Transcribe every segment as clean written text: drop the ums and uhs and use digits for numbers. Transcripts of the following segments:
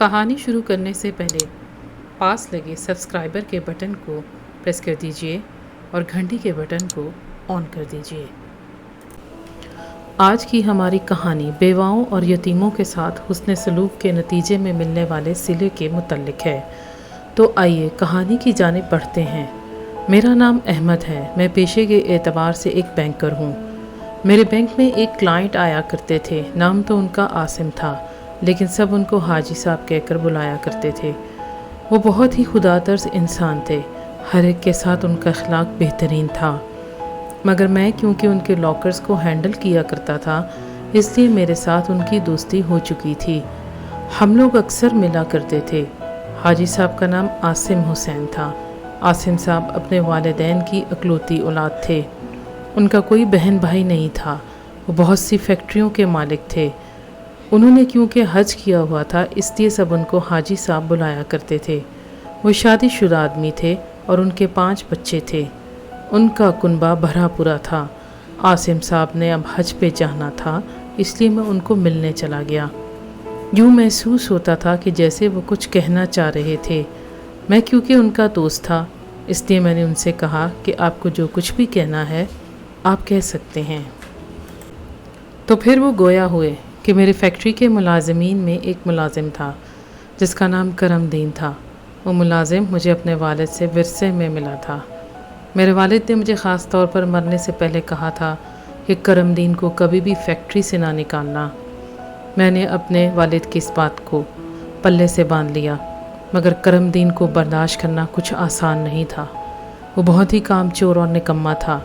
कहानी शुरू करने से पहले पास लगे सब्सक्राइबर के बटन को प्रेस कर दीजिए और घंटी के बटन को ऑन कर दीजिए। आज की हमारी कहानी बेवाओं और यतीमों के साथ हुस्न सलूक के नतीजे में मिलने वाले सिले के मुतल्लिक है। तो आइए कहानी की जानिब बढ़ते हैं। मेरा नाम अहमद है। मैं पेशे के एतबार से एक बैंकर हूँ। मेरे बैंक में एक क्लाइंट आया करते थे। नाम तो उनका आसिम था, लेकिन सब उनको हाजी साहब कहकर बुलाया करते थे। वो बहुत ही खुदातर्स इंसान थे। हर एक के साथ उनका अखलाक बेहतरीन था। मगर मैं क्योंकि उनके लॉकर्स को हैंडल किया करता था, इसलिए मेरे साथ उनकी दोस्ती हो चुकी थी। हम लोग अक्सर मिला करते थे। हाजी साहब का नाम आसिम हुसैन था। आसिम साहब अपने वालिदैन की अकलौती औलाद थे। उनका कोई बहन भाई नहीं था। वो बहुत सी फैक्ट्रियों के मालिक थे। उन्होंने क्योंकि हज किया हुआ था, इसलिए सब उनको हाजी साहब बुलाया करते थे। वो शादीशुदा आदमी थे और उनके 5 बच्चे थे। उनका कुनबा भरा पूरा था। आसिम साहब ने अब हज पे जाना था, इसलिए मैं उनको मिलने चला गया। यूँ महसूस होता था कि जैसे वो कुछ कहना चाह रहे थे। मैं क्योंकि उनका दोस्त था, इसलिए मैंने उनसे कहा कि आपको जो कुछ भी कहना है आप कह सकते हैं। तो फिर वो गोया हुए कि मेरी फैक्ट्री के मुलाजिमीन में एक मुलाजिम था जिसका नाम करमदीन था। वो मुलाजिम मुझे अपने वालिद से विरसे में मिला था। मेरे वालिद ने मुझे ख़ास तौर पर मरने से पहले कहा था कि करमदीन को कभी भी फैक्ट्री से ना निकालना। मैंने अपने वालिद की इस बात को पल्ले से बांध लिया, मगर करमदीन को बर्दाश्त करना कुछ आसान नहीं था। वो बहुत ही कामचोर और निकम्मा था।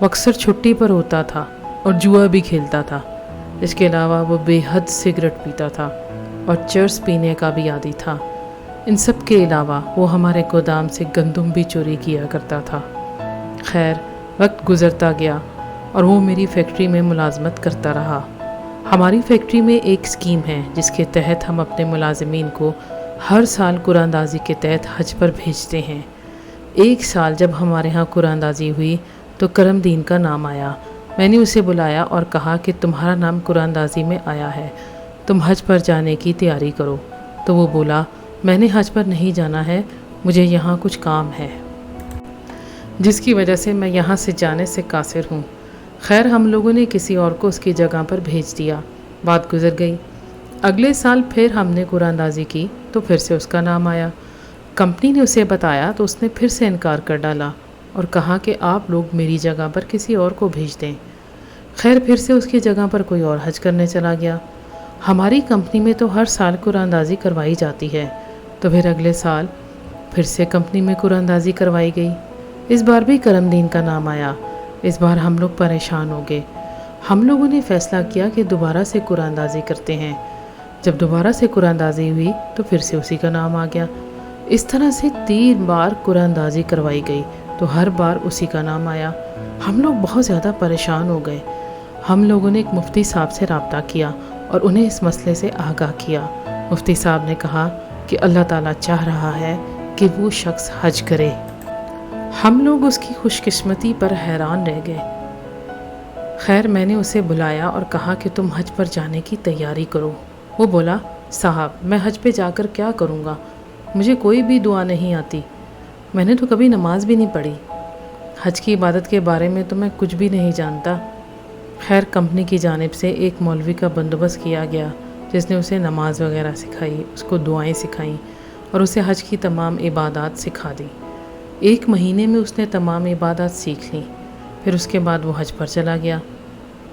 वो अक्सर छुट्टी पर होता था और जुआ भी खेलता था। इसके अलावा वो बेहद सिगरेट पीता था और चर्स पीने का भी आदी था। इन सब के अलावा वो हमारे गोदाम से गंदम भी चोरी किया करता था। खैर, वक्त गुज़रता गया और वो मेरी फैक्ट्री में मुलाजमत करता रहा। हमारी फैक्ट्री में एक स्कीम है जिसके तहत हम अपने मुलाजिमीन को हर साल कुरानदाजी के तहत हज पर भेजते हैं। एक साल जब हमारे यहाँ कुरानदाजी हुई तो करमदीन का नाम आया। मैंने उसे बुलाया और कहा कि तुम्हारा नाम कुरानदाजी में आया है, तुम हज पर जाने की तैयारी करो। तो वो बोला, मैंने हज पर नहीं जाना है, मुझे यहाँ कुछ काम है जिसकी वजह से मैं यहाँ से जाने से कासिर हूँ। खैर, हम लोगों ने किसी और को उसकी जगह पर भेज दिया। बात गुजर गई। अगले साल फिर हमने कुरानदाजी की तो फिर से उसका नाम आया। कंपनी ने उसे बताया तो उसने फिर से इनकार कर डाला और कहा कि आप लोग मेरी जगह पर किसी और को भेज दें। खैर, फिर से उसकी जगह पर कोई और हज करने चला गया। हमारी कंपनी में तो हर साल कुरानदाजी करवाई जाती है। तो फिर अगले साल फिर से कंपनी में कुरानदाजी करवाई गई। इस बार भी करमदीन का नाम आया। इस बार हम लोग परेशान हो गए। हम लोगों ने फ़ैसला किया कि दोबारा से कुरानदाजी करते हैं। जब दोबारा से कुरानदाजी हुई तो फिर से उसी का नाम आ गया। इस तरह से 3 बार कुरानदाजी करवाई गई तो हर बार उसी का नाम आया। हम लोग बहुत ज़्यादा परेशान हो गए। हम लोगों ने एक मुफ्ती साहब से रब्ता किया और उन्हें इस मसले से आगाह किया। मुफ्ती साहब ने कहा कि अल्लाह ताला चाह रहा है कि वो शख्स हज करे। हम लोग उसकी खुशकिस्मती पर हैरान रह गए। खैर, मैंने उसे बुलाया और कहा कि तुम हज पर जाने की तैयारी करो। वो बोला, साहब, मैं हज पे जाकर क्या करूँगा, मुझे कोई भी दुआ नहीं आती, मैंने तो कभी नमाज भी नहीं पढ़ी, हज की इबादत के बारे में तो मैं कुछ भी नहीं जानता। खैर, कंपनी की जानिब से एक मौलवी का बंदोबस्त किया गया जिसने उसे नमाज वगैरह सिखाई, उसको दुआएं सिखाईं और उसे हज की तमाम इबादत सिखा दी। 1 महीने में उसने तमाम इबादत सीख ली। फिर उसके बाद वो हज पर चला गया।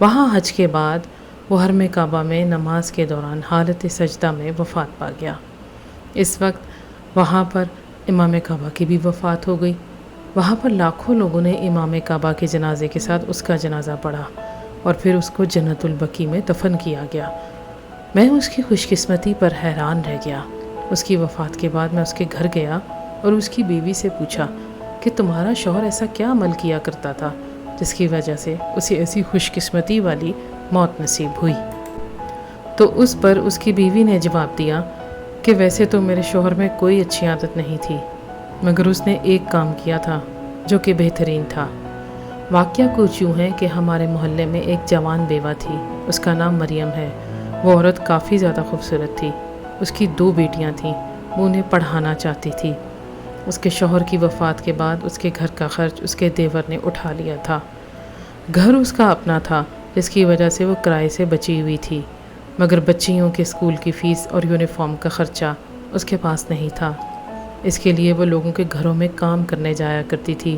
वहाँ हज के बाद वो हरम काबा में नमाज के दौरान हालत सजदा में वफ़ात पा गया। इस वक्त वहाँ पर इमाम काबा की भी वफ़ात हो गई। वहाँ पर लाखों लोगों ने इमाम काबा के जनाजे के साथ उसका जनाजा पढ़ा और फिर उसको जन्नतुल बकी में दफन किया गया। मैं उसकी खुशकिस्मती पर हैरान रह गया। उसकी वफ़ात के बाद मैं उसके घर गया और उसकी बीवी से पूछा कि तुम्हारा शौहर ऐसा क्या अमल किया करता था जिसकी वजह से उसे ऐसी खुशकिस्मती वाली मौत नसीब हुई। तो उस पर उसकी बीवी ने जवाब दिया कि वैसे तो मेरे शौहर में कोई अच्छी आदत नहीं थी, मगर उसने एक काम किया था जो कि बेहतरीन था। वाक़या कुछ यूँ है कि हमारे मोहल्ले में एक जवान बेवा थी, उसका नाम मरियम है। वो औरत काफ़ी ज़्यादा खूबसूरत थी। اس کی 2 بیٹیاں تھیں، وہ انہیں پڑھانا چاہتی تھی۔ اس کے شوہر کی وفات کے بعد اس کے گھر کا خرچ اس کے دیور نے اٹھا لیا تھا۔ گھر اس کا اپنا تھا، جس کی وجہ سے وہ کرائے سے بچی ہوئی تھی، مگر بچیوں کے اسکول کی فیس اور یونیفارم کا خرچہ اس کے پاس نہیں تھا۔ اس کے لیے وہ لوگوں کے گھروں میں کام کرنے جایا کرتی تھی،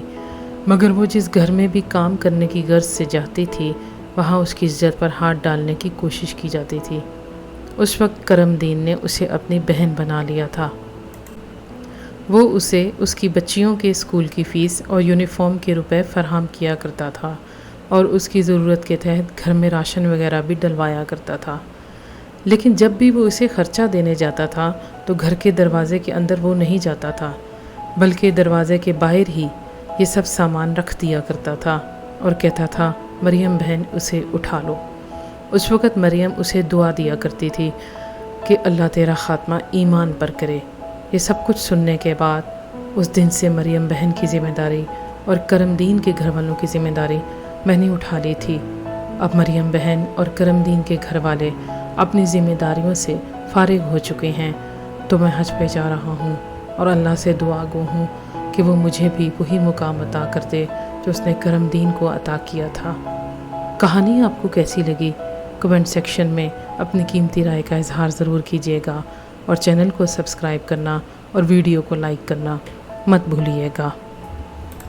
مگر وہ جس گھر میں بھی کام کرنے کی غرض سے جاتی تھی، وہاں اس کی عزت پر ہاتھ ڈالنے کی کوشش کی جاتی تھی۔ اس وقت کرم دین نے اسے اپنی بہن بنا لیا تھا۔ وہ اسے اس کی بچیوں کے اسکول کی فیس اور یونیفارم کے روپے فراہم کیا کرتا تھا اور اس کی ضرورت کے تحت گھر میں راشن وغیرہ بھی ڈلوایا کرتا تھا۔ لیکن جب بھی وہ اسے خرچہ دینے جاتا تھا تو گھر کے دروازے کے اندر وہ نہیں جاتا تھا، بلکہ دروازے کے باہر ہی یہ سب سامان رکھ دیا کرتا تھا اور کہتا تھا، مریم بہن اسے اٹھا لو۔ اس وقت مریم اسے دعا دیا کرتی تھی کہ اللہ تیرا خاتمہ ایمان پر کرے۔ یہ سب کچھ سننے کے بعد اس دن سے مریم بہن کی ذمہ داری اور کرم دین کے گھر والوں کی ذمہ داری میں نے اٹھا لی تھی۔ اب مریم بہن اور کرم دین کے گھر والے اپنی ذمہ داریوں سے فارغ ہو چکے ہیں، تو میں حج پہ جا رہا ہوں اور اللہ سے دعا گو ہوں کہ وہ مجھے بھی وہی مقام عطا کر دے جو اس نے کرم دین کو عطا کیا تھا۔ کہانی آپ کو کیسی لگی؟ کمنٹ سیکشن میں اپنی قیمتی رائے کا اظہار ضرور کیجیے گا اور چینل کو سبسکرائب کرنا اور ویڈیو کو لائک کرنا مت بھولیے گا۔